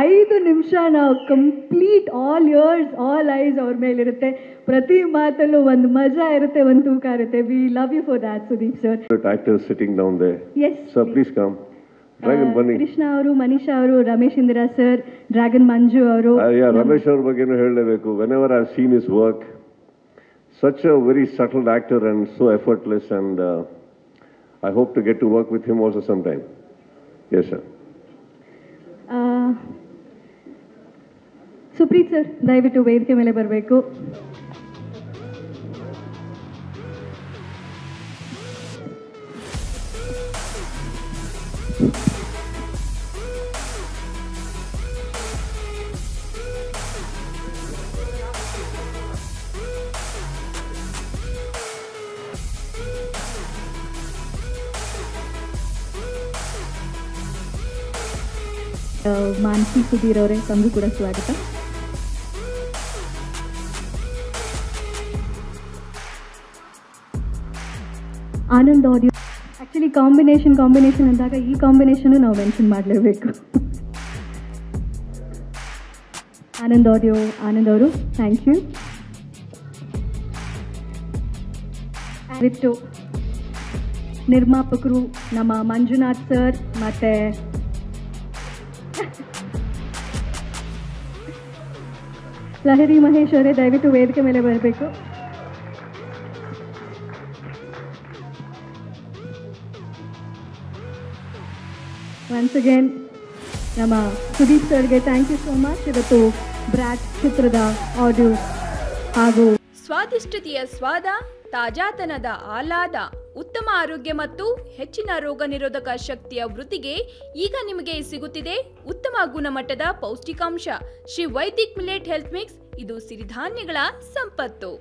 5 ನಿಮಿಷ ನಾವು complete all years all ice ಅವ್ರ ಮೇಲಿರುತ್ತೆ. ಪ್ರತಿ ಮಾತಲ್ಲೂ ಒಂದು ಮಜಾ ಇರುತ್ತೆ, ಒಂದು ತೂಕ ಇರುತ್ತೆ. We love you for that Sudeep sir. Actors sitting down there. Yes. Sir, please come. Dragon Bunny. Krishna ಅವರು, ಮನೀಷಾ ಅವರು, ರಮೇಶ್ ಇಂದಿರಾ ಸರ್, ಡ್ರ್ಯಾಗನ್ ಮಂಜು ಅವರು. ರಮೇಶ್ ಅವ್ರ ಬಗ್ಗೆನೂ ಹೇಳಲೇಬೇಕು. Whenever I've seen his work, such a very subtle actor and so effortless, and I hope to get to work with him also sometime. Yes, sir. Supreeth sir, ದಯವಿಟ್ಟು ವೇದಿಕೆ ಮೇಲೆ ಬರಬೇಕು. ಮಾನಸಿ ಸುಧೀರ್ ಅವರೇ, ತಮಗೂ ಕೂಡ ಸ್ವಾಗತ. ಆನಂದ್ ಆಡಿಯೋ, ಆ್ಯಕ್ಚುಲಿ ಕಾಂಬಿನೇಷನ್ ಅಂದಾಗ ಈ ಕಾಂಬಿನೇಷನ್ನು ನಾವು ಮೆನ್ಷನ್ ಮಾಡಲೇಬೇಕು. ಆನಂದ್ ಆಡಿಯೋ, ಆನಂದ್ ಅವರು, ಥ್ಯಾಂಕ್ ಯು. ಬಿಟ್ಟು ನಿರ್ಮಾಪಕರು ನಮ್ಮ ಮಂಜುನಾಥ್ ಸರ್ ಮತ್ತು ಲಹರಿ ಮಹೇಶ್ ಅವರೇ, ದಯವಿಟ್ಟು ವೇದಿಕೆ ಮೇಲೆ ಬರಬೇಕು. ಒನ್ಸ್ ಅಗೇನ್ ನಮ್ಮ ಸುದೀಪ್ ಸರ್ಗೆ ಥ್ಯಾಂಕ್ ಯು ಸೋ ಮಚ್. ಇವತ್ತು ಬ್ರಾಟ್ ಚಿತ್ರದ ಆಡಿಯೋ ಹಾಗೂ ಸ್ವಾದಿಷ್ಟತೆಯ ಸ್ವಾದ, ತಾಜಾತನದ ಆಹ್ಲಾದ, ಉತ್ತಮ ಆರೋಗ್ಯ ಮತ್ತು ಹೆಚ್ಚಿನ ರೋಗ ನಿರೋಧಕ ಶಕ್ತಿಯ ವೃದ್ಧಿಗೆ ಈಗ ನಿಮಗೆ ಸಿಗುತ್ತಿದೆ ಉತ್ತಮ ಗುಣಮಟ್ಟದ ಪೌಷ್ಟಿಕಾಂಶ. Shri Vaidik millet health mix, ಇದು ಸಿರಿಧಾನ್ಯಗಳ ಸಂಪತ್ತು.